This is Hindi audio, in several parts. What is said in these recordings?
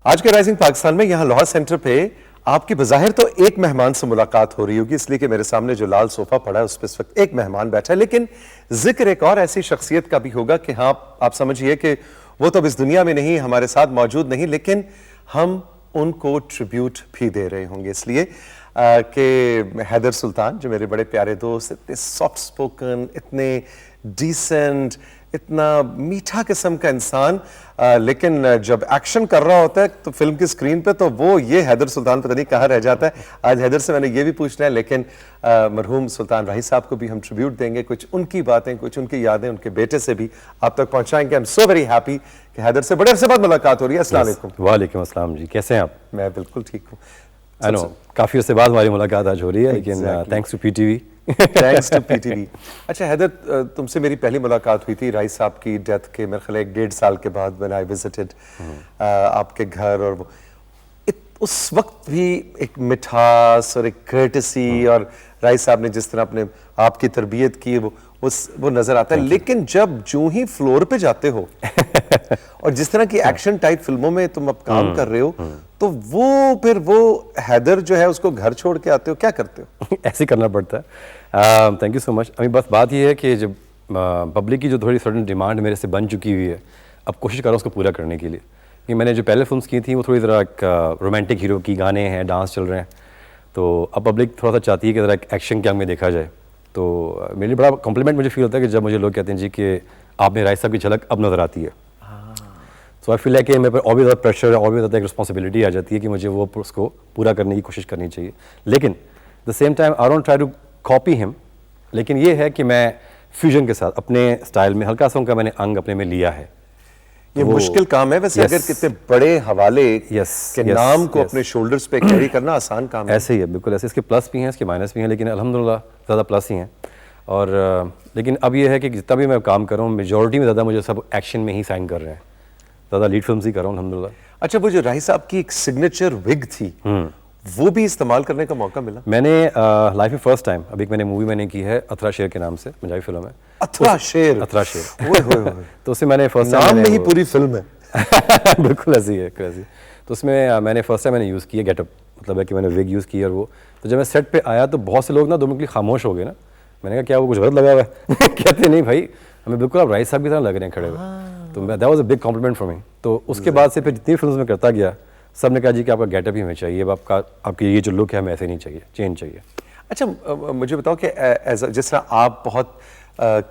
आज के राइजिंग पाकिस्तान में यहाँ लाहौर सेंटर पे आपकी बज़ाहिर तो एक मेहमान से मुलाकात हो रही होगी, इसलिए कि मेरे सामने जो लाल सोफा पड़ा है उस पर इस वक्त एक मेहमान बैठा है, लेकिन जिक्र एक और ऐसी शख्सियत का भी होगा कि हाँ, आप समझिए कि वो तो अब इस दुनिया में नहीं, हमारे साथ मौजूद नहीं, लेकिन हम उनको ट्रिब्यूट भी दे रहे होंगे, इसलिए कि हैदर सुल्तान जो मेरे बड़े प्यारे दोस्त, इतने सॉफ्ट स्पोकन, इतने डिसेंट, इतना मीठा किस्म का इंसान, लेकिन जब एक्शन कर रहा होता है तो फिल्म की स्क्रीन पे तो वो ये हैदर सुल्तान पता नहीं कहाँ रह जाता है। आज हैदर से मैंने ये भी पूछना है, लेकिन मरहूम सुल्तान राही साहब को भी हम ट्रिब्यूट देंगे, कुछ उनकी बातें, कुछ उनकी यादें उनके बेटे से भी आप तक पहुंचाएंगे। I am so very happy कि हैदर से बड़े अरसे बाद मुलाकात हो रही है। अस्सलाम वालेकुम। वालेकुम अस्सलाम जी, कैसे हैं आप? मैं बिल्कुल ठीक हूँ। आई नो काफ़ी उससे बाद हमारी मुलाकात आज हो रही है, लेकिन thanks to PTV. Thanks to PTV. अच्छा हैदर, तुमसे मेरी पहली मुलाकात हुई थी राही साहब की डेथ के मेरे ख्याल 1.5 साल के बाद, व्हेन आई विजिटेड आपके घर, और वो उस वक्त भी एक मिठास और एक कर्टेसी और राही साहब ने जिस तरह अपने आपकी तरबियत की वो नजर आता है। लेकिन जब जूं ही फ्लोर पे जाते हो और जिस तरह की एक्शन टाइप फिल्मों में तुम अब काम कर रहे हो, तो वो फिर वो हैदर जो है उसको घर छोड़ के आते हो, क्या करते हो? ऐसे करना पड़ता है। Thank you so much. अभी बस बात ये है कि जब पब्लिक की जो थोड़ी सडन डिमांड मेरे से बन चुकी हुई है, अब कोशिश कर रहा हूँ उसको पूरा करने के लिए। कि मैंने जो पहले फिल्म्स की थी वो थोड़ी ज़रा एक रोमांटिक हीरो की, गाने हैं, डांस चल रहे हैं, तो अब पब्लिक थोड़ा सा चाहती है कि ज़रा एक एक्शन क्या में देखा जाए। तो मेरे लिए बड़ा कॉम्प्लीमेंट मुझे फील होता है कि जब मुझे लोग कहते हैं जी कि आप में राय साहब की झलक अब नज़र आती है। सो आई फील है कि मेरे पर और भी ज़्यादा प्रेशर और भी ज़्यादा एक रिस्पॉन्सिबिलिटी आ जाती है कि मुझे वो उसको पूरा करने की कोशिश करनी चाहिए। लेकिन the same time I don't try to copy him, लेकिन ये है कि मैं फ्यूजन के साथ अपने स्टाइल में हल्का सा उनका मैंने अंग अपने में लिया है। ये मुश्किल काम है वैसे, अगर कितने बड़े हवाले के नाम को अपने शोल्डर्स पे कैरी करना आसान काम है। ऐसे ही है, बिल्कुल ऐसे। इसके प्लस भी हैं, इसके माइनस भी हैं, लेकिन अल्हम्दुलिल्लाह ज़्यादा प्लस ही हैं। और लेकिन अब ये है कि जितना भी मैं काम कर रहा हूँ, मेजॉरिटी में ज़्यादा मुझे सब एक्शन में ही साइन कर रहे हैं, ज़्यादा लीड फिल्म्स ही कर रहा हूँ अल्हम्दुलिल्लाह। अच्छा, वो जो राही साहब की एक सिग्नेचर विग थी, वो भी इस्तेमाल करने का मौका मिला? मैंने लाइफ में फर्स्ट टाइम अभी एक मैंने मूवी मैंने की है अथरा शेर के नाम से, पंजाबी फिल्म है। अथरा शेर? अथरा शेर। तो उसमें मैंने फर्स्ट नाम में ही पूरी फिल्म है। बिल्कुल ऐसी है, ऐसी। तो उसमें मैंने फर्स्ट टाइम मैंने यूज़ किया गेटअप, मतलब है कि मैंने विग यूज़ की। और वो तो जब मैं सेट पे आया तो बहुत से लोग ना 2 मिनट के लिए खामोश हो गए ना। मैंने कहा क्या वो कुछ गलत लगा हुआ है? कहते नहीं भाई, हमें बिल्कुल आप राय साहब की तरह लग रहे हैं खड़े हुए। तो that was a big complement for me. तो उसके बाद से फिर जितनी फिल्म में करता गया, सब ने कहा जी कि आपका गेटअप ही हमें चाहिए, अब आपकी ये जो लुक है हमें ऐसे नहीं चाहिए, चेंज चाहिए। अच्छा, मुझे बताओ कि जिस तरह आप बहुत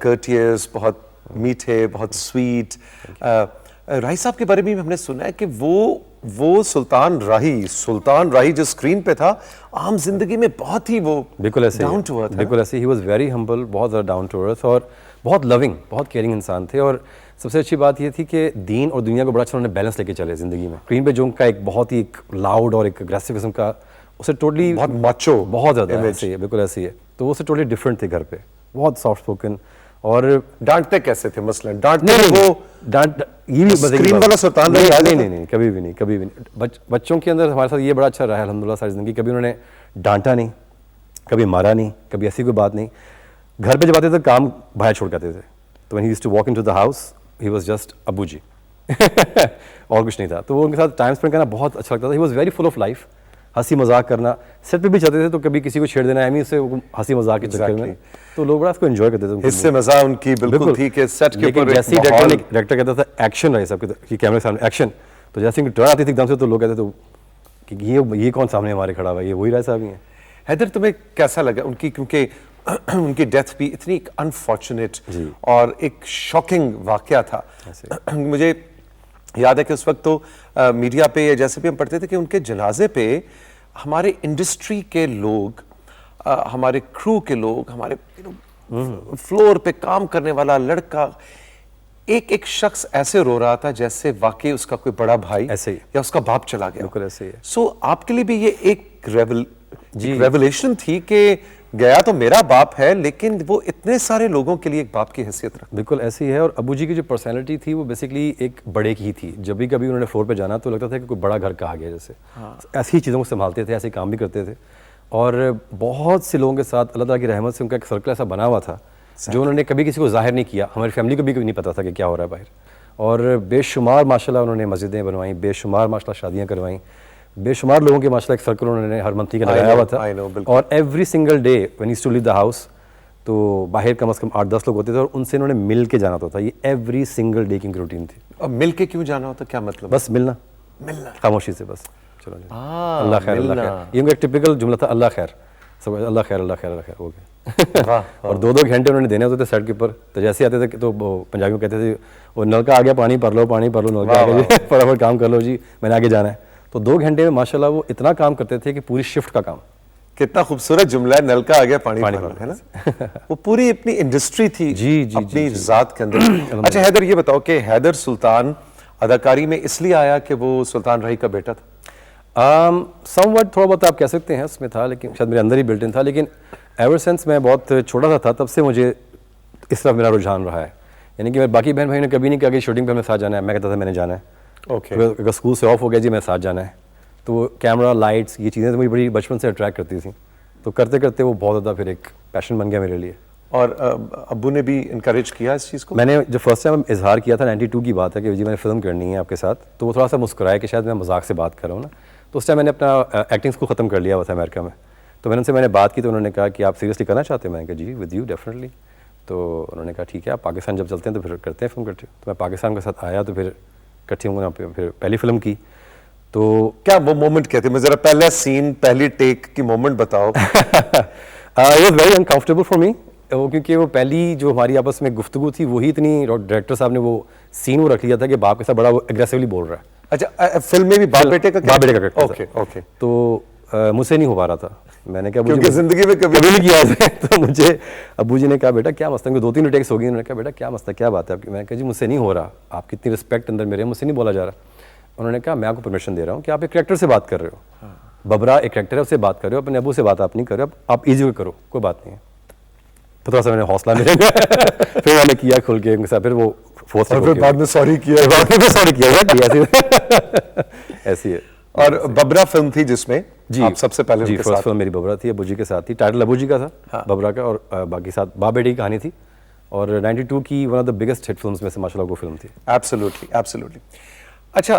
कर्टियस, बहुत मीठे, बहुत स्वीट, राही साहब के बारे में हमने सुना है कि वो सुल्तान राही जो स्क्रीन पे था, आम जिंदगी में बहुत ही वो बिल्कुल ऐसे डाउन टू अर्थ, बिल्कुल ऐसे। ही वाज वेरी हम्बल, बहुत ज़्यादा डाउन टू अर्थ और बहुत लविंग, बहुत केयरिंग इंसान थे। और सबसे अच्छी बात ये थी कि दीन और दुनिया को बड़ा अच्छा उन्होंने बैलेंस लेके चले ज़िंदगी में। स्क्रीन पे जो उनका एक बहुत ही लाउड और एक अग्रेसिव किस्म का, उसे टोटली बहुत माचो, बहुत ज़्यादा ऐसे है, बिल्कुल ऐसी है। तो वो उससे टोटली डिफरेंट थे घर पे, बहुत सॉफ्ट स्पोकन। और डांटते कैसे थे? मसलन डांटते वो डांट ये भी स्क्रीन वाला सुल्तान नहीं, कभी भी नहीं। बच्चों के अंदर हमारे साथ ये बड़ा अच्छा रहा है अल्हम्दुलिल्लाह सारी ज़िंदगी। कभी उन्होंने डांटा नहीं, कभी मारा नहीं, कभी ऐसी कोई बात नहीं। घर पे जब आते थे काम बाहर छोड़ के आते थे, तो when he used to walk into the house he was just अब्बू जी। और कुछ नहीं था। तो वो उनके साथ टाइम स्पेंड करना बहुत अच्छा लगता था। He was very full of life, हंसी मजाक करना। सेट पे भी चाहते थे तो कभी किसी को छेड़ देना है उससे हंसी मजाक के चक्कर में, तो लोग बड़ा उसको एंजॉय करते थे। इससे मजा उनकी बिल्कुल थी कि सेट के ऊपर जैसे ही डायरेक्टर कहता था एक्शन राही साहब कि कैमरे के सामने एक्शन, तो जैसे ही टर्न आती थी एकदम से, तो लोग कहते थे कि ये कौन सामने हमारे खड़ा हुआ है, ये वही राय साहब ही हैं। हैदर, तुम्हें कैसा लगा उनकी, क्योंकि उनकी डेथ भी इतनी अनफॉर्चुनेट और एक शॉकिंग वाकया था। मुझे याद है कि उस वक्त तो मीडिया पे जैसे भी हम पढ़ते थे कि उनके जनाजे पे हमारे इंडस्ट्री के लोग, हमारे क्रू के लोग, हमारे फ्लोर पे काम करने वाला लड़का, एक शख्स ऐसे रो रहा था जैसे वाकई उसका कोई बड़ा भाई ऐसे ही या उसका बाप चला गया। बिल्कुल ऐसे ही है। सो आपके लिए भी ये एक रेवलेशन थी कि गया तो मेरा बाप है, लेकिन वो इतने सारे लोगों के लिए एक बाप की हैसियत रखता। बिल्कुल ऐसी है। और अबू जी की जो पर्सनैलिटी थी वो बेसिकली एक बड़े की ही थी। जब भी कभी उन्होंने फ्लोर पे जाना तो लगता था कि कोई बड़ा घर का आ गया जैसे। ऐसी ही चीज़ों को संभालते थे, ऐसे काम भी करते थे। और बहुत से लोगों के साथ अल्लाह ताला की रहमत से उनका एक सर्कल ऐसा बना हुआ था जो उन्होंने कभी किसी को जाहिर नहीं किया। हमारी फैमिली को भी कभी नहीं पता था कि क्या हो रहा है बाहर। और बेशुमार माशाल्लाह उन्होंने मस्जिदें बनवाई, बेशुमार माशाल्लाह शादियाँ करवाई, बेशुमार लोगों के माशाल्लाह एक सर्कल उन्होंने हर मंथली का लगाया हुआ था। I know, बिल्कुल। और every single day when used to leave the house, तो बाहर कम से कम 8-10 लोग होते थे और उनसे इन्होंने मिल के जाना होता था। ये एवरी सिंगल डे की रूटीन थी। अब मिल के क्यों जाना होता, क्या मतलब? बस मिलना, खामोशी से बस, चलो जी, अल्लाह खैर, अल्लाह खैर। ये उनका एक टिपिकल जुमला था, अल्लाह खैर, सब अल्लाह खैर, अल्लाह खैर, अल्लाह खैर, हो गया। वाह। और 2-2 घंटे उन्होंने देने होते थे सेट के ऊपर। तो जैसे आते थे तो वो पंजाबियों कहते थे, वो नलका आ गया, पानी भर लो, पानी भर लो, नलका आ गया जी, फटाफट काम कर लो जी, मैंने आगे जाना है। तो 2 घंटे में माशाल्लाह वो इतना काम करते थे कि पूरी शिफ्ट का काम। कितना खूबसूरत जुमला है, नल का आ गया पानी भर लो, है ना? वो पूरी अपनी इंडस्ट्री थी अपनी जात के अंदर। अच्छा हैदर, ये बताओ कि हैदर सुल्तान अदाकारी में इसलिए आया कि वो सुल्तान राही का बेटा था? समवट थोड़ा बहुत आप कह सकते हैं उसमें था, लेकिन शायद मेरे अंदर ही बिल्ट इन था। लेकिन एवर सिंस मैं बहुत छोटा सा था तब से मुझे इस तरफ मेरा रुझान रहा है। यानी कि मेरे बाकी बहन भाई ने कभी नहीं कहा कि शूटिंग पे हमें साथ जाना है, मैं कहता था मैंने जाना है। ओके। अगर स्कूल से ऑफ हो गया जी मैं साथ जाना है, तो वो कैमरा, लाइट्स, ये चीज़ें तो मुझे बड़ी बचपन से अट्रैक्ट करती थी। तो करते करते वो बहुत ज़्यादा फिर एक पैशन बन गया मेरे लिए। और अब्बू ने भी इनकरेज किया इस चीज़ को? मैंने जब फर्स्ट टाइम इजहार किया था 92 की बात है कि जी मैंने फिल्म करनी है आपके साथ, तो वो थोड़ा सा मुस्कुराया कि शायद मैं मजाक से बात कर रहा हूँ ना। तो उस टाइम मैंने अपना एक्टिंग स्कूल ख़त्म कर लिया हुआ था अमेरिका में। तो मैंने उनसे बात की तो उन्होंने कहा कि आप सीरियसली करना चाहते हैं? मैंने कहा जी विद यू डेफिनेटली। तो उन्होंने कहा ठीक है, आप पाकिस्तान जब चलते हैं तो फिर करते हैं फिल्म करते हैं। तो मैं पाकिस्तान के साथ आया, तो फिर इकट्ठी वहाँ पे फिर पहली फिल्म की। तो क्या वो मोमेंट कहते हैं, मुझे ज़रा पहला सीन, पहली टेक की मोमेंट बताओ। It was very uncomfortable for me, क्योंकि वो पहली जो हमारी आपस में गुफ्तगू थी वही इतनी, डायरेक्टर साहब ने वो सीन वो रख लिया था कि बाप के साथ बड़ा वो एग्रेसिवली बोल रहा है। अच्छा, फिल्म में भी बाप बेटे का कैरेक्टर? Okay okay. तो मुझसे नहीं हो पा रहा था। मैंने कहा क्योंकि जिंदगी में कभी नहीं किया है। तो मुझे अब्बू जी ने कहा बेटा क्या मसला है, 2-3 टेक्स हो गई। उन्होंने कहा बेटा क्या मसला, क्या बात है आपकी? मैंने कहा जी मुझसे नहीं हो रहा, आपकी इतनी रिस्पेक्ट अंदर मेरे, मुझसे नहीं बोला जा रहा। उन्होंने कहा मैं आपको परमिशन दे रहा हूँ कि आप एक करेक्टर से बात कर रहे हो, बबरा एक करेक्टर है, उससे बात कर रहे हो, अपने अबू से बात आप नहीं कर रहे हो, आप इजी करो, कोई बात नहीं है। तो थोड़ा सा मैंने हौसला मिला। फिर मैंने किया खुल के उनके साथ, फिर वो फोर्स, फिर बाद में सॉरी किया, ऐसी है। और बबरा फिल्म थी जिसमें जी आप सबसे पहले जी फर्स्ट फिल्म मेरी बबरा थी, अबू जी के साथ थी। टाइटल अबू जी का था, बबरा का, और बाकी साथ बाप बेटी की कहानी थी। और 92 की one of the biggest hit films में से माशाल्लाह वो फिल्म थी। Absolutely absolutely. अच्छा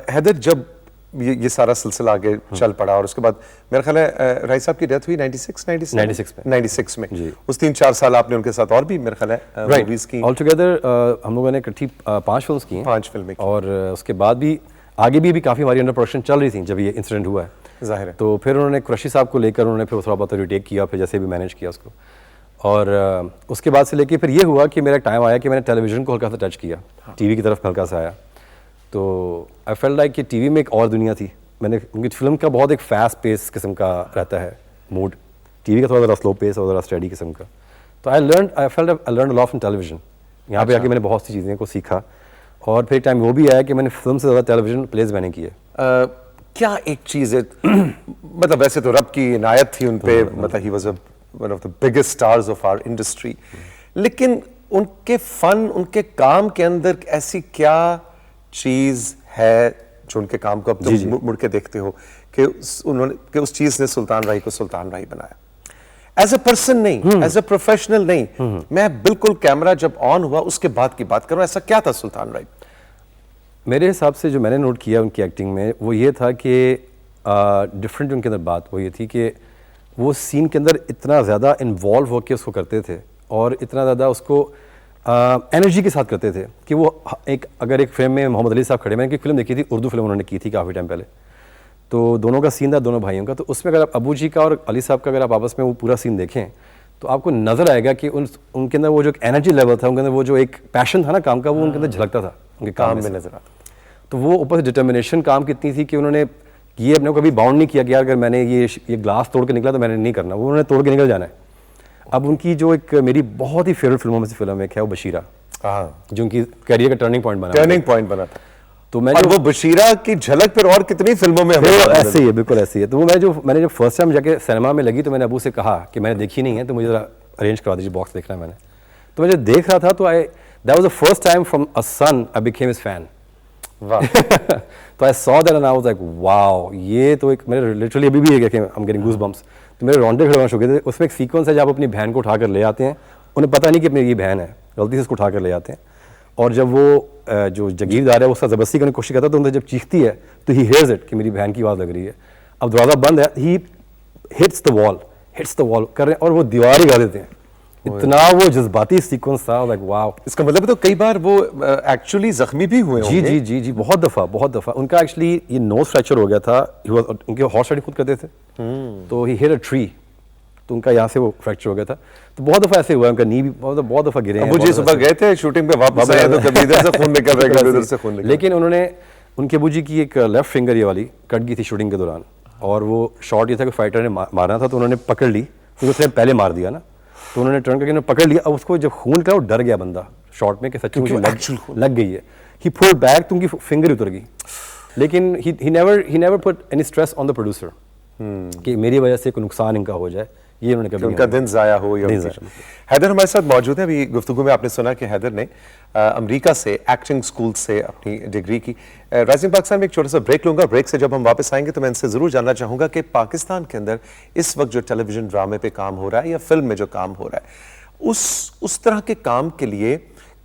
हैदर, जब ये सारा सिलसिला आगे चल पड़ा और उसके बाद मेरा ख्याल है राय साहब की डेथ हुई 96 में जी। उस 3-4 साल आपने उनके साथ और भी मेरा ख्याल है मूवीज की। ऑल टुगेदर हम लोगों ने इकट्ठी 5 फिल्म्स की हैं। 5 फिल्में की। और उसके बाद भी आगे भी काफ़ी हमारी अंडर प्रोडक्शन चल रही थी जब ये इंसिडेंट हुआ है, जाहिर है। तो फिर उन्होंने कुरैशी साहब को लेकर उन्होंने फिर थोड़ा बहुत रिटेक किया, फिर जैसे भी मैनेज किया उसको। और उसके बाद से लेके फिर ये हुआ कि मेरा टाइम आया कि मैंने टेलीविज़न को हल्का सा टच किया, टीवी की तरफ हल्का सा आया। तो आई फेल्ट लाइक कि टीवी में एक और दुनिया थी। मैंने क्योंकि फिल्म का बहुत एक फास्ट पेस किस्म का रहता है मूड, टीवी का थोड़ा ज़रा स्लो पेस और ज़रा स्टडी किस्म का। तो I learn lot from television. यहाँ पे आके मैंने बहुत सी चीज़ें को सीखा। और फिर टाइम वो भी आया कि मैंने फिल्म से ज़्यादा टेलीविज़न प्लेस मैंने किए। क्या एक चीज़ है, मतलब वैसे तो रब की इनायत थी उन पे, मतलब he was one of the biggest stars of our industry, लेकिन उनके फन, उनके काम के अंदर ऐसी क्या चीज़ है जो उनके काम को अब तुम मुड़ के देखते हो कि उस चीज़ ने सुल्तान राही को सुल्तान राही बनाया? एज ए पर्सन नहीं, एज ए प्रोफेशनल नहीं, मैं बिल्कुल कैमरा जब ऑन हुआ उसके बाद की बात करूं, ऐसा क्या था सुल्तान राही? मेरे हिसाब से जो मैंने नोट किया उनकी एक्टिंग में वो ये था कि डिफरेंट उनके अंदर बात वो ये थी कि वो सीन के अंदर इतना ज़्यादा इन्वॉल्व होकर उसको करते थे और इतना ज़्यादा उसको एनर्जी के साथ करते थे कि वो एक, अगर एक फिल्म में मोहम्मद अली साहब खड़े, मैंने एक फिल्म देखी थी, उर्दू फिल्म उन्होंने की थी काफ़ी टाइम पहले, तो दोनों का सीन था दोनों भाइयों का। तो उसमें अगर आप अबू जी का और अली साहब का अगर आप आपस में वो पूरा सीन देखें तो आपको नज़र आएगा कि उनके अंदर वो जो एनर्जी लेवल था, उनके अंदर वो जो एक पैशन था ना काम का, वो उनके अंदर झलकता था उनके काम में नजर आता। तो वो ऊपर से डिटर्मिनेशन काम कितनी थी कि उन्होंने ये अपने को कभी बाउंड नहीं किया कि यार अगर मैंने ये ग्लास तोड़ के निकला तो मैंने नहीं करना, वो उन्होंने तोड़ के निकल जाना है। अब उनकी जो एक मेरी बहुत ही फेवरेट फिल्मों में से फिल्म एक है वो बशीरा, जो उनकी करियर का टर्निंग पॉइंट बना था। तो मैं वो बशीरा की झलक फिर और कितनी फिल्मों में ऐसे ही है, बिल्कुल ऐसे ही है। तो वो मैंने जब फर्स्ट टाइम जाके सिनेमा में लगी तो मैंने अबू से कहा कि मैंने देखी नहीं है तो मुझे ज़रा अरेंज करवा दीजिए, बॉक्स देखना है मैंने। तो मैं जब देख रहा था तो that was the first time from a son I became his fan. तो I saw that and I was like wow, ये तो एक मेरे लिटरली अभी भी है कि आई एम गेटिंग गूज़बम्प्स। तो मेरे रोंडे खड़े होने शुरू हो गए थे। उसमें एक सीक्वेंस है जब आप अपनी बहन को उठाकर ले आते हैं, उन्हें पता नहीं कि अपनी ये बहन है, गलती से उसको उठाकर ले आते हैं और जब वो जो जागीरदार है वो उसका ज़बरदस्ती करने की कोशिश करता है तो उनसे जब चीखती है तो ही हेयर्स इट कि मेरी बहन की आवाज़ लग रही है। अब दरवाज़ा बंद है, ही हिट्स द वॉल कर रहे हैं और वो दीवार ही गा देते हैं। इतना वो जज्बाती सीक्वेंस था, लाइक वाओ। इसका मतलब है तो कई बार वो एक्चुअली जख्मी भी हुए जी होंगे। जी जी जी बहुत दफ़ा उनका एक्चुअली ये नोज फ्रैक्चर हो गया था। उनके हॉर्स राइडिंग खुद करते थे, तो ही हिट अ ट्री, तो उनका यहाँ से वो फ्रैक्चर हो गया था। तो बहुत दफ़ा ऐसे हुआ, उनका नी भी बहुत दफ़ा गिरे हैं। अबू जी सुबह गए थे शूटिंग पे, वापस आए तो कभी इधर से खून निकल रहा है, कभी उधर से खून निकल रहा है। लेकिन उनके अबू जी की एक लेफ्ट फिंगर ये वाली कट गई थी शूटिंग के दौरान, और वो शॉट ये था कि फाइटर ने मारना था तो उन्होंने पकड़ ली, क्योंकि उसने पहले मार दिया ना, तो उन्होंने टर्न करके पकड़ लिया। अब उसको जब खून निकला वो डर गया बंदा शॉट में कि सच्ची मुझे लग गई है। ही पुल्ड बैक तो उनकी फिंगर उतर गई, लेकिन he never put any stress on the producer कि मेरी वजह से कोई नुकसान इनका हो जाए, ये उन्होंने कभी उनका दिन जाया हो या हैदर हमारे साथ मौजूद है। अभी गुफ्तगू में आपने सुना कि हैदर ने अमेरिका से एक्टिंग स्कूल से अपनी डिग्री की। राइजिंग पाकिस्तान में एक छोटा सा ब्रेक लूंगा, ब्रेक से जब हम वापस आएंगे तो मैं इनसे जरूर जानना चाहूंगा कि पाकिस्तान के अंदर इस वक्त जो टेलीविजन ड्रामे पे काम हो रहा है या फिल्म में जो काम हो रहा है, उस तरह के काम के लिए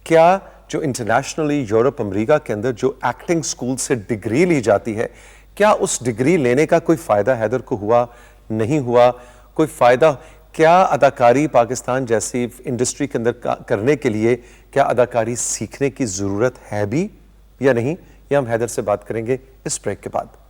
क्या जो इंटरनेशनली यूरोप अमेरिका के अंदर जो एक्टिंग स्कूल से डिग्री ली जाती है, क्या उस डिग्री लेने का कोई फायदा हैदर को हुआ, नहीं हुआ, कोई फायदा? क्या अदाकारी पाकिस्तान जैसी इंडस्ट्री के अंदर करने के लिए क्या अदाकारी सीखने की जरूरत है भी या नहीं, ये हम हैदर से बात करेंगे इस ब्रेक के बाद।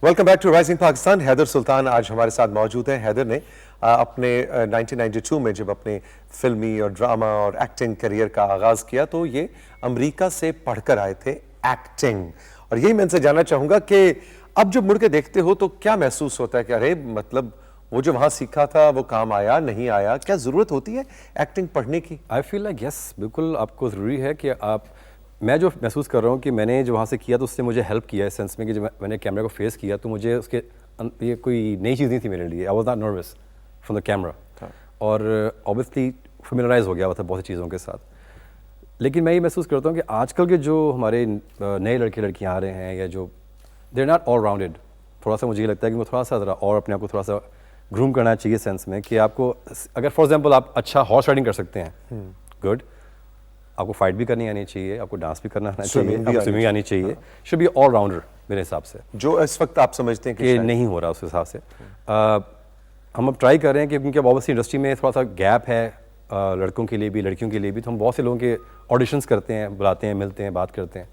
Welcome back to rising Pakistan. Haider Sultan आज हमारे साथ मौजूद हैं। हैदर ने अपने 1992 में जब अपने फिल्मी और ड्रामा और एक्टिंग करियर का आगाज किया तो ये अमेरिका से पढ़कर आए थे एक्टिंग, और यही मैं इनसे जानना चाहूंगा कि अब जब मुड़ के देखते हो तो क्या महसूस होता है कि अरे मतलब वो जो वहां सीखा था वो काम आया, नहीं आया? क्या जरूरत होती है एक्टिंग पढ़ने की? आई फील लाइक यस, बिल्कुल आपको ज़रूरी है कि आप, मैं जो महसूस कर रहा हूँ कि मैंने जो वहाँ से किया तो उससे मुझे हेल्प किया इस सेंस में कि जब मैंने कैमरा को फेस किया तो मुझे उसके ये कोई नई चीज़ नहीं थी मेरे लिए। I was not nervous from the camera, और ऑब्वियसली फेमिलराइज हो गया हुआ था बहुत सी चीज़ों के साथ। लेकिन मैं ये महसूस करता हूँ कि आजकल के जो हमारे नए लड़के लड़कियाँ आ रहे हैं या जो they are not all rounded, थोड़ा सा मुझे ये लगता है कि वो थोड़ा सा ज़रा और अपने आप को थोड़ा सा ग्रूम करना चाहिए सेंस में कि आपको अगर फॉर एग्जाम्पल आप अच्छा हॉर्स राइडिंग कर सकते हैं, गुड, आपको फाइट भी करनी आनी चाहिए, आपको डांस भी करना आना चाहिए, आपको स्विमिंग आनी चाहिए, शुड बी ऑल राउंडर मेरे हिसाब से, जो इस वक्त आप समझते हैं कि नहीं हो रहा उस हिसाब से। हम अब ट्राई कर रहे हैं कि क्योंकि अब ऑब्वियसली इंडस्ट्री में थोड़ा सा गैप है लड़कों के लिए भी लड़कियों के लिए भी, तो हम बहुत से लोगों के ऑडिशंस करते हैं, बुलाते हैं, मिलते हैं, बात करते हैं,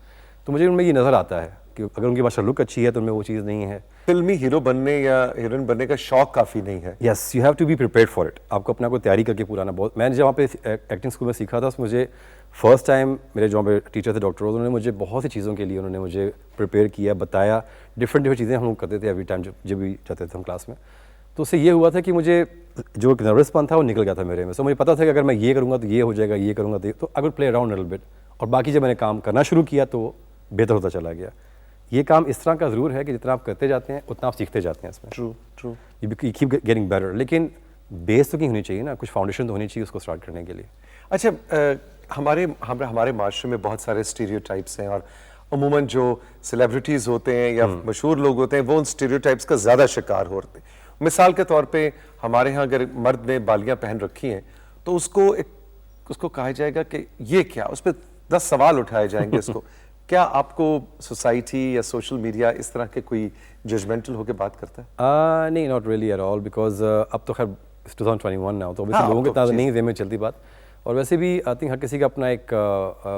तो मुझे उनमें ये नज़र आता है कि अगर उनकी भाषा लुक अच्छी है तो उनमें वो चीज़ नहीं है। फिल्मी हीरो बनने या हीरोइन बनने का शौक काफ़ी नहीं है। Yes, you have to be prepared for it, आपको अपना को तैयारी करके पुराना बहुत। मैंने जब वहाँ पे एक्टिंग स्कूल में सीखा था, मुझे फर्स्ट टाइम मेरे जो टीचर थे डॉक्टर, उन्होंने मुझे बहुत सी चीज़ों के लिए उन्होंने मुझे प्रिपेयर किया, बताया, डिफरेंट चीज़ें हम लोग करते थे एवरी टाइम जब भी जाते थे हम क्लास में। तो उससे ये हुआ था कि मुझे जो एक नर्वसपन था वो निकल गया था मेरे में। सो मुझे पता था कि अगर मैं ये करूँगा तो ये हो जाएगा, ये करूँगा तो I will play around little bit, और बाकी जब मैंने काम करना शुरू किया तो बेहतर होता चला गया। ये काम इस तरह का ज़रूर है कि जितना आप करते जाते हैं उतना आप सीखते जाते हैं इसमें। True you keep getting better, लेकिन बेस तो नहीं होनी चाहिए ना, कुछ फाउंडेशन तो होनी चाहिए उसको स्टार्ट करने के लिए। अच्छा, हमारे माशरे में बहुत सारे स्टीरियोटाइप्स हैं, और अमूमन जो सेलिब्रिटीज़ होते हैं या मशहूर लोग होते हैं वो उन स्टीरियोटाइप्स का ज़्यादा शिकार होते हैं। मिसाल के तौर पे हमारे यहाँ अगर मर्द ने बालियाँ पहन रखी हैं तो उसको कहा जाएगा कि ये क्या, उस पर 10 सवाल उठाए जाएंगे उसको। क्या आपको सोसाइटी या सोशल मीडिया इस तरह के कोई जजमेंटल होकर बात करता है? नहीं, not really at all, because अब तो खैर 2021 ना हो तो obviously लोगों के साथ नहीं वे में चलती बात। और वैसे भी आई थिंक हर किसी का अपना एक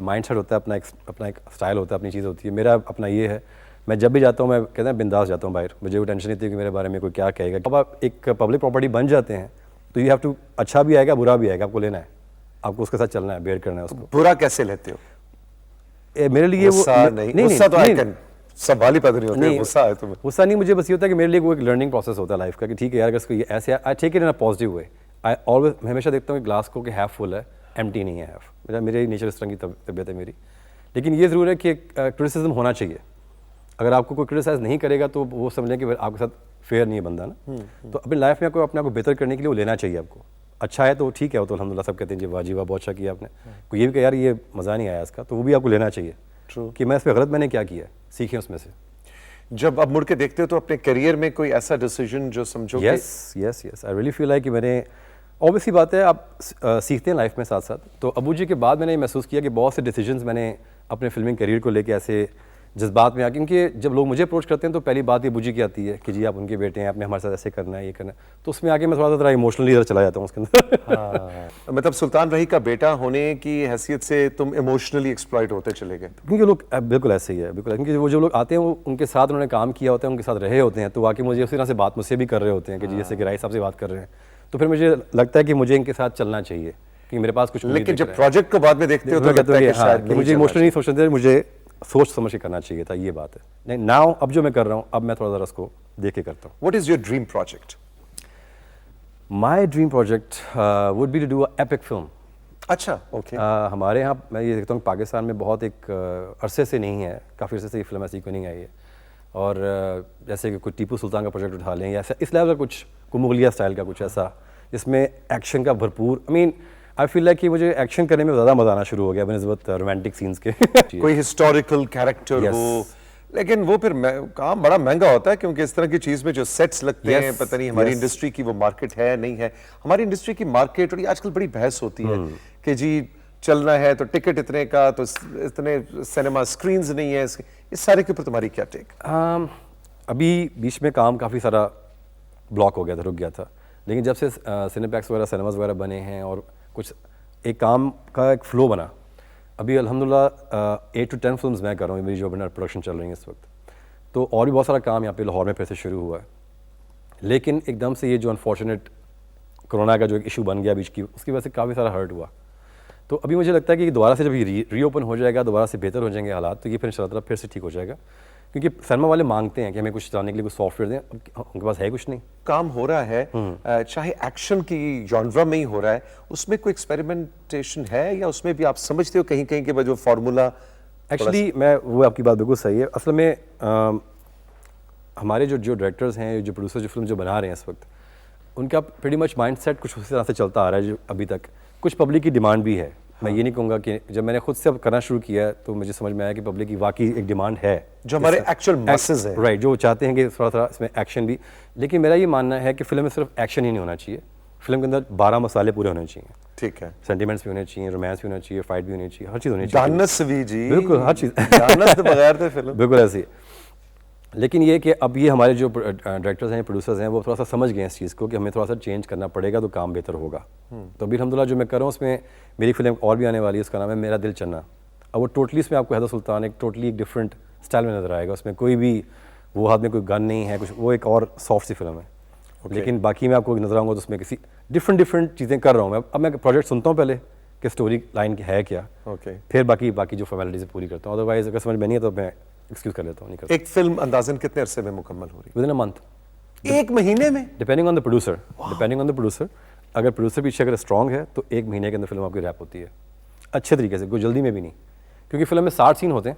माइंड सेट होता है, अपना एक स्टाइल होता है, अपनी चीज़ होती है। मेरा अपना ये है, मैं जब भी जाता हूँ मैं कहते हैं बिंदास जाता हूँ बाहर, मुझे कोई टेंशन नहीं थी कि मेरे बारे में कोई क्या कहेगा। अब आप एक पब्लिक प्रॉपर्टी बन जाते हैं तो यू हैव टू, अच्छा भी आएगा बुरा भी आएगा, आपको लेना है, आपको उसके साथ चलना है, बेयर करना है उसको। बुरा कैसे लेते हो? मेरे लिए वो नहीं, गुस्सा तो आई कैन सवाल ही पैदा नहीं होता है, गुस्सा है तुम्हें? गुस्सा नहीं, मुझे बस ये होता है कि मेरे लिए वो एक लर्निंग प्रोसेस होता है लाइफ का कि ठीक है यार, अगर इसको ये ऐसे I take it in a positive way. I always, हमेशा देखता हूँ कि ग्लास को कि हाफ फुल है, एम्प्टी नहीं है हाफ। मेरे नेचर इस तरह की तबीयत है मेरी। लेकिन ये ज़रूर है कि क्रिटिसिज्म होना चाहिए। अगर आपको कोई क्रिटिसाइज नहीं करेगा तो वो समझ लें कि आपके साथ फेयर नहीं है बंदा ना। तो अपनी लाइफ में कोई अपने आप को बेहतर करने के लिए वो लेना चाहिए आपको। अच्छा है तो ठीक है, वो तो अल्हम्दुलिल्लाह सब कहते हैं जी वाह जी वाह बहुत अच्छा किया आपने। कोई ये भी कहा यार ये मज़ा नहीं आया इसका, तो वो भी आपको लेना चाहिए True. कि मैं इस पर गलत मैंने क्या किया है, सीखें उसमें से। जब अब मुड़ के देखते हो तो अपने करियर में कोई ऐसा डिसीजन जो समझो कि yes yes yes, I really feel like कि मैंने, ऑब्वियसली बात है आप सीखते हैं लाइफ में साथ साथ, तो अबू जी के बाद मैंने ये महसूस किया कि बहुत से डिसीजंस मैंने अपने फिल्मिंग करियर को लेके ऐसे जज्बात में आके, क्योंकि जब लोग मुझे अप्रोच करते हैं तो पहली बात ये अबू जी की आती है कि जी आप उनके बेटे हैं, आपने हमारे साथ ऐसे करना है, ये करना है, तो उसमें आके मैं थोड़ा सा इमोशनली इधर चला जाता हूँ उसके अंदर। हाँ। मतलब सुल्तान रही का बेटा होने की हैसियत से तुम इमोशनली एक्सप्लॉइट होते चले गए। क्योंकि लोग बिल्कुल ऐसे ही है, बिल्कुल, क्योंकि वो जो लोग आते हैं वो उनके साथ उन्होंने काम किया होता है, उनके साथ रहे होते हैं, तो आके मुझे उसी तरह से बात मुझसे भी कर रहे होते हैं कि जी जैसे कि राय साहब से बात कर रहे हैं, तो फिर मुझे लगता है कि मुझे इनके साथ चलना चाहिए कि मेरे पास कुछ लेकिन जब प्रोजेक्ट को बाद में देखते हो तो लगता है कि शायद नहीं मुझे चलना इमोशनली नहीं सोचना चाहिए, मुझे सोच समझ के करना चाहिए था, ये बात है। नहीं नाउ अब जो मैं कर रहा हूँ अब मैं थोड़ा ज़रा उसको देख के करता हूँ। What is your dream project? My dream project would be to do a epic film. अच्छा, ओके। हमारे यहाँ मैं ये देखता हूँ पाकिस्तान में बहुत एक अरसे से नहीं है, काफ़ी अरसे से ये फिल्म ऐसी कोई नहीं आई है, और जैसे कि कोई टीपू सुल्तान का प्रोजेक्ट उठा लें या ऐसा इस लेवल का कुछ, कोई मुगलिया स्टाइल का कुछ ऐसा जिसमें एक्शन का भरपूर, I mean I feel like कि मुझे एक्शन करने में ज़्यादा मज़ा आना शुरू हो गया बनस्बत रोमांटिक सीन्स के। कोई हिस्टोरिकल कैरेक्टर Yes. हो, लेकिन वो फिर काम बड़ा महंगा होता है क्योंकि इस तरह की चीज में जो सेट्स लगते हैं, Yes, पता नहीं हमारी yes. इंडस्ट्री की वो मार्केट है नहीं है। हमारी इंडस्ट्री की मार्केट, और ये आजकल बड़ी बहस होती है कि जी चलना है तो टिकट इतने का, तो इतने सिनेमा स्क्रीन्स नहीं है, इस सारे के ऊपर तुम्हारी क्या टेक? अभी बीच में काम काफ़ी सारा ब्लॉक हो गया था, रुक गया था, लेकिन जब से सिनेपैक्स वगैरह सिनेमाज वगैरह बने हैं और कुछ एक काम का एक फ्लो बना, अभी अल्हम्दुलिल्लाह 8 to 10 फिल्म्स मैं कर रहा हूँ, मेरी जो अंडर प्रोडक्शन चल रही है इस वक्त, तो और भी बहुत सारा काम यहाँ पे लाहौर में फिर से शुरू हुआ है। लेकिन एकदम से ये जो अनफॉर्चुनेट कोरोना का जो एक इशू बन गया बीच की, उसकी वजह से काफ़ी सारा हर्ट हुआ। तो अभी मुझे लगता है कि दोबारा से जब ये रीओपन हो जाएगा, दोबारा से बेहतर हो जाएंगे हालात, तो ये फिर इंशाल्लाह फिर से ठीक हो जाएगा, क्योंकि सिनेमा वाले मांगते हैं कि हमें कुछ चलाने के लिए कुछ सॉफ्टवेयर दें, अब उनके पास है कुछ नहीं। काम हो रहा है, चाहे एक्शन की जॉनरा में ही हो रहा है, उसमें कोई एक्सपेरिमेंटेशन है या उसमें भी आप समझते हो कहीं कहीं के जो फार्मूला? एक्चुअली मैं, वो आपकी बात बिल्कुल सही है, असल में हमारे जो डायरेक्टर्स हैं, जो प्रोड्यूसर, जो फिल्म जो बना रहे हैं इस वक्त, उनका प्रीटी मच माइंडसेट कुछ उस तरह से चलता आ रहा है जो अभी तक। कुछ पब्लिक की डिमांड भी है, मैं ये नहीं कहूँगा कि जब मैंने खुद से अब करना शुरू किया है तो मुझे समझ में आया कि पब्लिक की वाकई एक डिमांड है जो हमारे एक्चुअल मैसेज है, राइट, जो चाहते हैं कि थोड़ा थोड़ा इसमें एक्शन भी। लेकिन मेरा ये मानना है कि फिल्म में सिर्फ एक्शन ही नहीं होना चाहिए, फिल्म के अंदर 12 मसाले पूरे होने चाहिए। ठीक है, सेंटिमेंट्स भी होने चाहिए, रोमांस भी होना चाहिए, फाइट भी होनी चाहिए, हर चीज़ होनी चाहिए। डांस भी जी, बिल्कुल हर चीज़, डांस के बगैर तो फिल्म बिल्कुल ऐसी है। लेकिन ये कि अब ये हमारे जो डायरेक्टर्स हैं, प्रोड्यूसर्स हैं, वो थोड़ा सा समझ गए हैं इस चीज़ को कि हमें थोड़ा सा चेंज करना पड़ेगा तो काम बेहतर होगा। तो अभी अल्हम्दुलिल्लाह जो मैं कर रहा हूँ उसमें मेरी फिल्म और भी आने वाली है, उसका नाम है मेरा दिल चन्ना। अब वो टोटली इसमें आपको हैदर सुल्तान एक टोटली एक डिफरेंट स्टाइल में नजर आएगा, उसमें कोई भी वो हाथ में कोई गन नहीं है कुछ, वो एक और सॉफ्ट सी फिल्म है। लेकिन बाकी मैं आपको नजर आऊँगा तो उसमें किसी डिफरेंट चीज़ें कर रहा हूँ मैं। अब मैं प्रोजेक्ट सुनता हूँ पहले कि स्टोरी लाइन है क्या, फिर बाकी जो फॉर्मेलिटीज़ पूरी करता हूँ, अदरवाइज अगर समझ में नहीं है तो मैं एक्सक्यूज कर लेता हूँ, नहीं करता। एक फिल्म अंदाजन कितने अरसे में मुकम्मल हो रही है? विदिन अ मंथ, एक महीने में, depending on the producer, depending on the producer. अगर प्रोड्यूसर पीछे अगर स्ट्रॉन्ग है तो एक महीने के अंदर फिल्म आपकी रैप होती है अच्छे तरीके से, कोई जल्दी में भी नहीं, क्योंकि फिल्म में 60 सीन होते हैं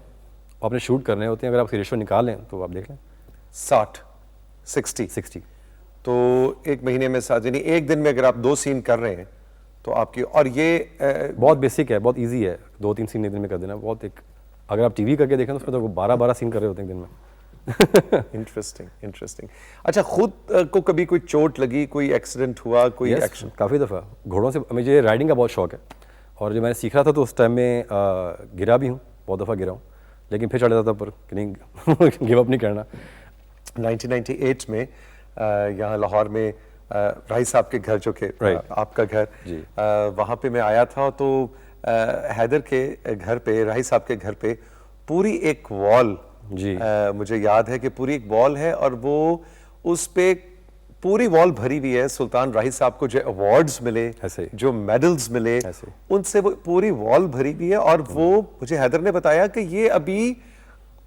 और आपने शूट करने होते हैं। अगर आप रेशो निकाल लें तो आप देख लें 60 तो एक महीने में 7, यानी एक दिन में अगर आप 2 सीन कर रहे हैं तो आपकी, और ये बहुत बेसिक है, बहुत ईजी है, 2-3 सीन एक दिन में कर देना। बहुत एक, अगर आप टीवी करके देखें तो उसमें तो वो 12 सीन कर रहे होते हैं एक दिन में। इंटरेस्टिंग। अच्छा, खुद को कभी कोई चोट लगी, कोई एक्सीडेंट हुआ, कोई एक्शन? काफ़ी दफ़ा घोड़ों से, मुझे राइडिंग का बहुत शौक है और जब मैंने सीख रहा था तो उस टाइम में गिरा भी हूँ, बहुत दफ़ा गिरा हूँ, लेकिन फिर चढ़ जाता था पर कि नहीं गिव अप नहीं करना। 1998 में यहाँ लाहौर में राही साहब के घर, जो कि आपका घर, वहाँ पे मैं आया था, तो हैदर के घर पे, राही साहब के घर पे पूरी एक वॉल, मुझे याद है कि पूरी एक वॉल है और वो उस पे पूरी वॉल भरी हुई है सुल्तान राही साहब को जो अवार्ड्स मिले, जो मेडल्स मिले, उनसे वो पूरी वॉल भरी हुई है। और वो मुझे हैदर ने बताया कि ये अभी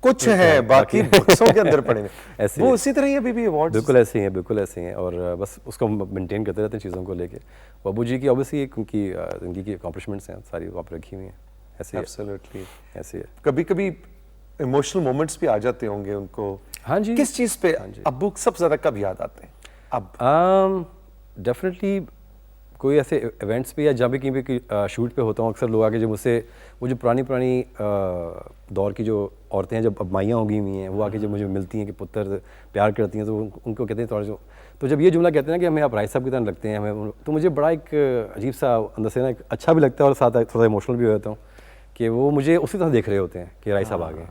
कुछ है, बाकी बक्सों के अंदर पड़े हैं। वो उसी तरह ही अभी भी अवार्ड्स बिल्कुल ऐसे ही हैं, बिल्कुल ऐसे हैं, और बस उसको मेंटेन करते रहते हैं चीज़ों को लेके। बाबू जी की ऑब्वियसली उनकी ज़िंदगी की अकॉम्प्लिशमेंट्स हैं सारी, वहाँ पर रखी हुई हैं, ऐसे एब्सोल्युटली ऐसे है। कभी इमोशनल मोमेंट्स भी आ जाते होंगे उनको? हाँ जी। किस चीज़ पे अब्बू सबसे ज़्यादा कब याद आते हैं? अब डेफिनेटली कोई ऐसे इवेंट्स पे या जब भी कहीं पे शूट पे होता हूँ, अक्सर लोग आके जो मुझसे वो जो पुरानी दौर की जो औरतें हैं, जब अब माइयाँ हो गई हुई हैं, वो आके जब मुझे मिलती हैं कि पुत्र प्यार करती हैं, तो उनको कहते हैं थोड़ा जो, तो जब ये जुमला कहते हैं ना कि हमें आप राय साहब की तरह लगते हैं हमें, तो मुझे बड़ा एक अजीब सा अंदर से ना अच्छा भी लगता है और साथ थोड़ा इमोशनल भी हो जाता हूँ कि वो मुझे उसी तरह देख रहे होते हैं कि राय साहब आ गए।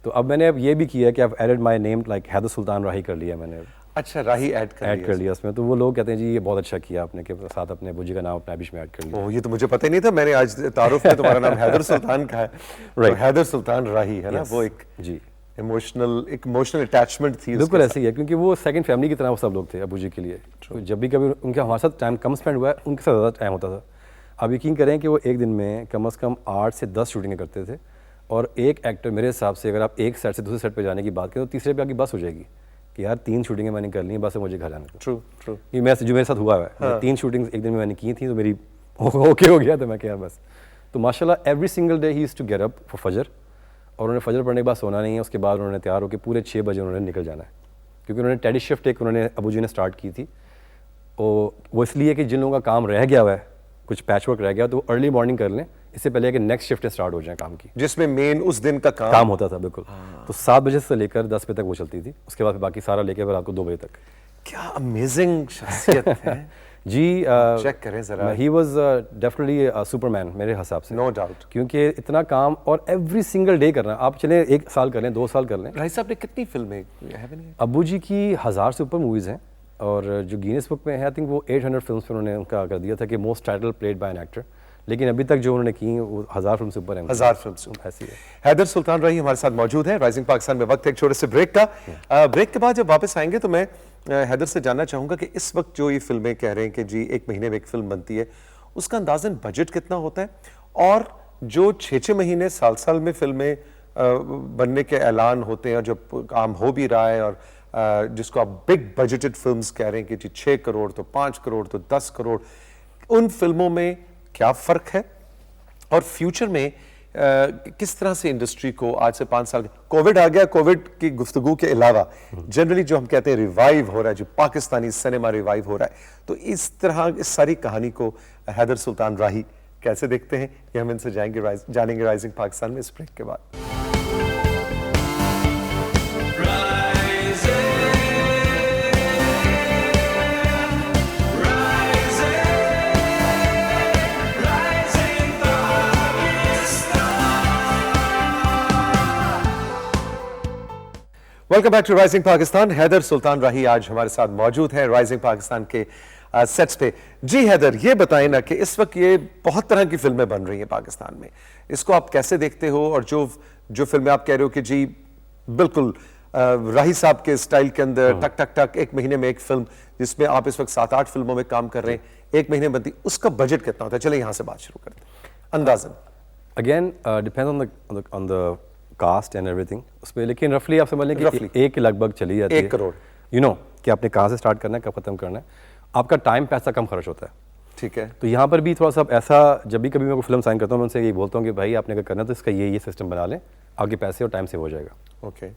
तो अब मैंने अब ये भी किया है कि अब added my name like Haider Sultan Rahi कर लिया मैंने, अच्छा, राही ऐड कर लिया उसमें। तो वो लोग कहते हैं जी ये बहुत अच्छा किया आपने कि साथ अपने अबू जी का नाम अपने आबिश में ऐड कर लिया। ओह, ये तो मुझे पता ही नहीं था, मैंने आज तारुफ में तुम्हारा नाम हैदर सुल्तान का है। तो हैदर सुल्तान राही है ना, वो एक जी इमोशनल अटैचमेंट थी। बिल्कुल ऐसे ही है, क्योंकि वो सेकंड फैमिली की तरह वो सब लोग थे अबू जी के लिए। तो जब भी कभी उनके हमारे साथ टाइम कम स्पेंड हुआ है, उनके साथ ज़्यादा टाइम होता था। अब यकीन करें कि वो एक दिन में कम से कम 8 से 10 शूटिंगें करते थे, और एक एक्टर मेरे हिसाब से अगर आप एक सेट से दूसरे सेट पे जाने की बात करें तो तीसरे पे आपकी बस हो जाएगी कि यार 3 शूटिंगें मैंने कर ली हैं, बस मुझे घर जाना था। ट्रू ये मैं जो मेरे साथ हुआ है, 3 शूटिंग्स एक दिन में मैंने की थी, तो मेरी ओके हो गया था, मैं क्या बस। तो माशाल्लाह every single day he used to get up for फजर, और उन्होंने फजर पढ़ने के बाद सोना नहीं है, उसके बाद उन्होंने तैयार होकर पूरे 6 बजे उन्होंने निकल जाना है, क्योंकि उन्होंने टेडी शिफ्ट एक उन्होंने अबू जी ने स्टार्ट की थी। वो इसलिए कि जिन लोगों का काम रह गया हुआ है, कुछ पैच वर्क रह गया, तो अर्ली मॉर्निंग कर लें, इससे पहले कि नेक्स्ट शिफ्ट स्टार्ट हो जाए काम की, जिसमें मेन उस दिन का काम होता था। बिल्कुल। तो 7 बजे से लेकर 10 बजे तक वो चलती थी, उसके बाद बाकी सारा लेकर रात को 2 बजे तक। क्या अमेजिंग शख्सियत है। जी चेक करें जरा। ही वाज डेफिनेटली सुपरमैन मेरे हिसाब से, नो डाउट, क्योंकि इतना काम और एवरी सिंगल डे करना। आप चले 1 साल कर लें, 2 साल कर लें। राही साहब ने कितनी फिल्में? अबू जी की 1000 से ऊपर मूवीज़ हैं, और जो गिनीज बुक में है आई थिंक वो 800 फिल्म्स पे उन्होंने उनका कर दिया था कि most title played by an actor, लेकिन अभी तक जो उन्होंने की वो 1000 फिल्म से ऊपर है। 1000 फिल्म ऐसी है। हैदर सुल्तान राही हमारे साथ मौजूद है राइजिंग पाकिस्तान में। वक्त है एक छोटे से ब्रेक का। ब्रेक के बाद जब वापस आएंगे तो मैं हैदर से जानना चाहूंगा कि इस वक्त जो ये फिल्में कह रहे हैं कि जी 1 महीने में एक फिल्म बनती है, उसका अंदाजन बजट कितना होता है, और जो 6-6 महीने साल में फिल्में बनने के ऐलान होते हैं और जब काम हो भी रहा है, और जिसको आप बिग बजटेड फिल्म्स कह रहे हैं कि जी 6 करोड़ तो 5 करोड़ तो 10 करोड़, उन फिल्मों में क्या फ़र्क है, और फ्यूचर में किस तरह से इंडस्ट्री को आज से 5 साल, कोविड आ गया, कोविड की गुफ्तगू के अलावा जनरली जो हम कहते हैं रिवाइव हो रहा है, जो पाकिस्तानी सिनेमा रिवाइव हो रहा है, तो इस तरह इस सारी कहानी को हैदर सुल्तान राही कैसे देखते हैं, ये हम इनसे जानेंगे राइजिंग पाकिस्तान में इस ब्रेक के बाद। Welcome back to rising Pakistan. Haider Sultan Rahi आज हमारे साथ मौजूद है राइजिंग पाकिस्तान के सेट्स पे। जी हैदर, ये बताएं ना कि इस वक्त ये बहुत तरह की फिल्में बन रही हैं पाकिस्तान में, इसको आप कैसे देखते हो, और जो फिल्में आप कह रहे हो कि जी बिल्कुल राही साहब के स्टाइल के अंदर टक टक टक 1 महीने में एक फिल्म, जिसमें आप इस वक्त 7-8 फिल्मों में काम कर रहे हैं, 1 महीने में बनती, उसका बजट कितना होता है? चले यहाँ से बात शुरू करते हैं, अंदाजन। Again depends on the cast and everything उस पर, लेकिन रफली आप समझ लें कि एक लगभग चली जाती है। 1 करोड़ यू नो कि आपने कहाँ से स्टार्ट करना है, कब खत्म करना है, आपका टाइम पैसा कम खर्च होता है। ठीक है। तो यहाँ पर भी थोड़ा सा ऐसा, जब भी कभी मैं कोई फिल्म साइन करता हूँ मैं उनसे यही बोलता हूँ कि भाई आपने अगर करना है तो इसका ये सिस्टम बना लें, आपके पैसे और टाइम सेव हो जाएगा। ओके।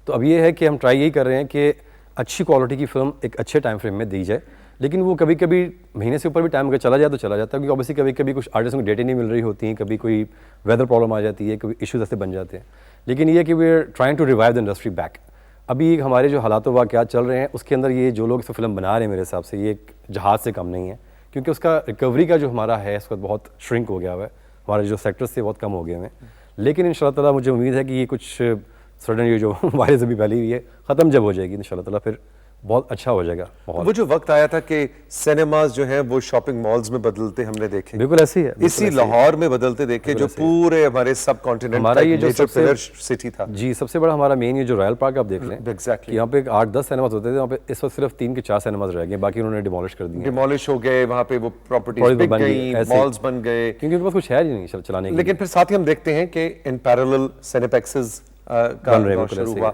तो अब ये है कि हम ट्राई यही कर रहे हैं कि अच्छी क्वालिटी की फिल्म एक अच्छे टाइम फ्रेम में दी जाए, लेकिन वो कभी कभी महीने से ऊपर भी टाइम अगर चला जाए तो चला जाता है, क्योंकि ऑब्वियसली कभी कभी कुछ आर्टिस्टों को डेटें नहीं मिल रही होती हैं, कभी कोई वेदर प्रॉब्लम आ जाती है, कभी इश्यूज ऐसे बन जाते हैं। लेकिन ये कि we are trying to revive the industry back. अभी हमारे जो हालात वाक़यात चल रहे हैं उसके अंदर ये जो लोग इस फिल्म बना रहे हैं मेरे हिसाब से ये एक जहाज़ से कम नहीं है, क्योंकि उसका रिकवरी का जो हमारा है इसका बहुत श्रिंक हो गया हुआ है, हमारे जो सेक्टर्स से बहुत कम हो गए हैं। लेकिन इंशाल्लाह ताला मुझे उम्मीद है कि ये कुछ सडन ये जो वायरस अभी फैली हुई है ख़त्म जब हो जाएगी इंशाल्लाह ताला, फिर बहुत अच्छा हो जाएगा। वो जो वक्त आया था कि सिनेमाज जो हैं वो शॉपिंग मॉल्स में बदलते हमने देखे, बिल्कुल ऐसी है, इसी लाहौर में बदलते देखे, जो पूरे हमारे सब कॉन्टिनेंट हमारा ये जो सबसे सिटी था। जी सबसे बड़ा हमारा मेन ये जो रॉयल पार्क आप देख लें, एग्जैक्टली यहाँ पे 8-10 सिनेमाज होते थे, वहाँ पे इस वक्त सिर्फ 3 के 4 सिनेमाज रह गए, बाकी उन्होंने डिमोलिश कर दिए, डिमोलिश हो गए, वहाँ पे वो प्रॉपर्टीज बिक गई, मॉल्स बन गए, क्योंकि उनके पास कुछ है ही नहीं चलाने के लिए। लेकिन फिर साथ ही हम देखते हैं कि इन पैरेलल सिनेप्लेक्सेस का दौर शुरू हुआ।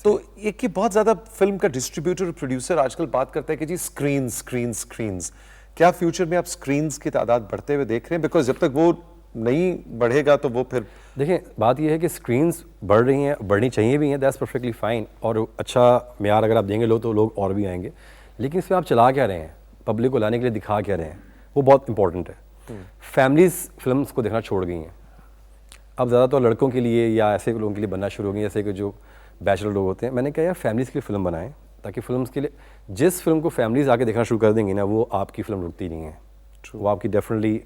तो एक ही बहुत ज्यादा फिल्म का डिस्ट्रीब्यूटर और प्रोड्यूसर आजकल बात करता है कि जी स्क्रीन्स। क्या फ्यूचर में आप स्क्रीन्स की तादाद बढ़ते हुए देख रहे हैं? बिकॉज जब तक वो नहीं बढ़ेगा तो वो फिर देखें, बात यह है कि स्क्रीन्स बढ़ रही हैं, बढ़नी चाहिए भी हैं, दैट्स परफेक्टली फाइन, और अच्छा म्यार अगर आप देंगे लोग तो लोग और भी आएंगे। लेकिन इसमें आप चला क्या रहे हैं, पब्लिक को लाने के लिए दिखा क्या रहे हैं? वो बहुत इंपॉर्टेंट है। फैमिलीज फिल्म्स को देखना छोड़ गई हैं, अब ज़्यादातर लड़कों के लिए या ऐसे लोगों के लिए बनना शुरू हो गई, जैसे कि जो बैचलर लोग होते हैं। मैंने कहा यार फैमिलीज़ के लिए फ़िल्म बनाएं, ताकि फिल्म्स के लिए जिस फिल्म को फैमिलीज़ आके देखना शुरू कर देंगी ना, वो आपकी फ़िल्म रुकती नहीं है, वो आपकी डेफिनेटली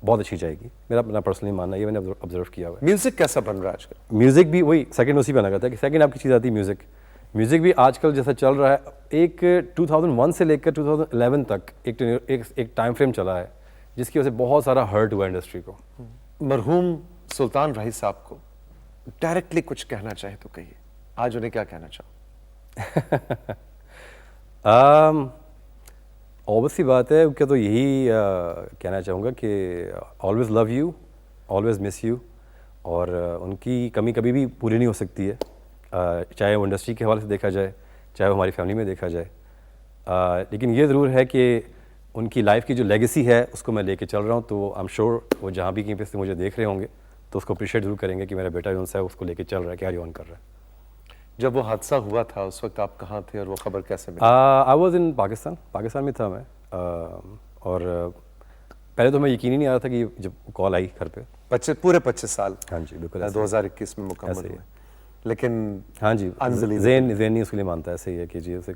बहुत अच्छी जाएगी। मेरा अपना पर्सनली मानना है, ये मैंने ऑब्जर्व किया हुआ है। म्यूजिक कैसा बन रहा है आजकल? म्यूज़िक भी वही सेकंड उसी पे आना करता है कि सेकंड आपकी चीज़ आती है म्यूज़िक। म्यूज़िक भी आजकल जैसा चल रहा है, एक 2001 से लेकर 2011 तक एक टाइम फ्रेम चला है जिसकी वजह से बहुत सारा हर्ट हुआ इंडस्ट्री को। मरहूम सुल्तान राही साहब को डायरेक्टली कुछ कहना चाहे तो कहिए, आज उन्हें क्या कहना चाहो? ऑब्वियसली बात है, क्या तो यही कहना चाहूँगा कि always love you, always miss you, और उनकी कमी कभी भी पूरी नहीं हो सकती है, चाहे वो इंडस्ट्री के हवाले से देखा जाए, चाहे वो हमारी फैमिली में देखा जाए। लेकिन ये ज़रूर है कि उनकी लाइफ की जो लेगेसी है उसको मैं लेके चल रहा हूँ, तो आई एम श्योर वो जहाँ भी कहीं पे से मुझे देख रहे होंगे तो उसको अप्रिशिएट जरूर करेंगे कि मेरा बेटा जो है उसको लेके चल रहा है, कैरी ऑन कर रहा है। जब वो हादसा हुआ था उस वक्त आप कहाँ थे और वो खबर कैसे मिली? आई वॉज इन पाकिस्तान में था मैं, और पहले तो मैं यकीन ही नहीं आ रहा था कि जब कॉल आई घर पे। पूरे 25 साल? हाँ जी बिल्कुल, 2021 में मुकम्मल हुए, लेकिन हाँ जी ज़ेन नहीं उसके लिए मानता है, ऐसे ही है कि जी उसे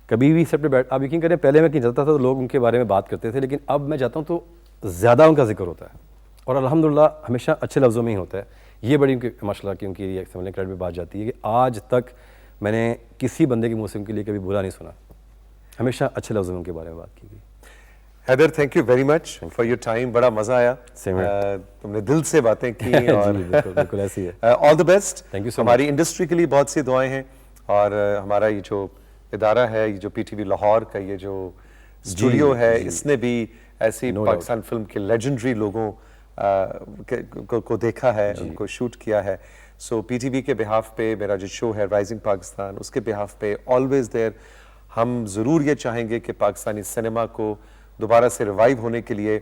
कभी भी सेट पे बैठ, आप यकीन करें पहले मैं कहीं जाता था तो लोग उनके बारे में बात करते थे, लेकिन अब मैं जाता हूँ तो ज़्यादा उनका जिक्र होता है, और अल्हम्दुलिल्लाह हमेशा अच्छे लफ्ज़ों में ही होता है। ये बड़ी माशाल्लाह की उनकी समझने क्रेडिट में बात जाती है कि आज तक मैंने किसी बंदे के मुँह से उनके लिए कभी बुरा नहीं सुना, हमेशा अच्छे लफ्ज़ों में उनके बारे में बात की गई। Haider, thank you very much for your time, बड़ा मजा आया, तुमने दिल से बातें की और बिल्कुल ऐसी है। All the best, thank you so much. हमारी इंडस्ट्री के लिए बहुत सी दुआएं हैं, और हमारा ये जो इदारा है, ये जो पीटीवी लाहौर का ये जो स्टूडियो है, इसने भी ऐसी पाकिस्तान फिल्म के लेजेंडरी लोगों को देखा है, उनको शूट किया है। सो पीटीवी के बिहाफ पे मेरा जो शो है राइजिंग पाकिस्तान, उसके बिहाफ पे ऑलवेज देयर, हम ज़रूर ये चाहेंगे कि पाकिस्तानी सिनेमा को दोबारा से रिवाइव होने के लिए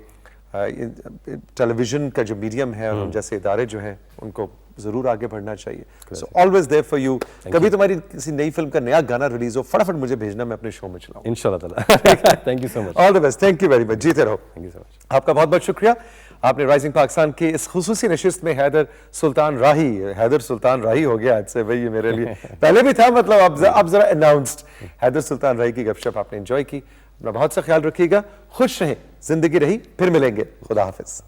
टेलीविज़न का जो मीडियम है और हम जैसे इदारे जो हैं उनको ज़रूर आगे बढ़ना चाहिए। So always there for you. कभी तुम्हारी किसी नई फिल्म का नया गाना रिलीज हो, फटाफट मुझे भेजना, मैं अपने शो में चलाऊं इंशाल्लाह ताला। Thank you so much, all the best, thank you very much, जीते रहो। थैंक यू सो मच, आपका बहुत बहुत शुक्रिया। आपने राइजिंग पाकिस्तान की इस खुसूसी नशिस्त में हैदर सुल्तान राही हो गया आज से भाई, ये मेरे लिए पहले भी था, मतलब अब जरा अनाउंस्ड। हैदर सुल्तान राही की गपशप आपने एंजॉय की, अपना बहुत सा ख्याल रखिएगा, खुश रहें, जिंदगी रही, फिर मिलेंगे, खुदा हाफिज।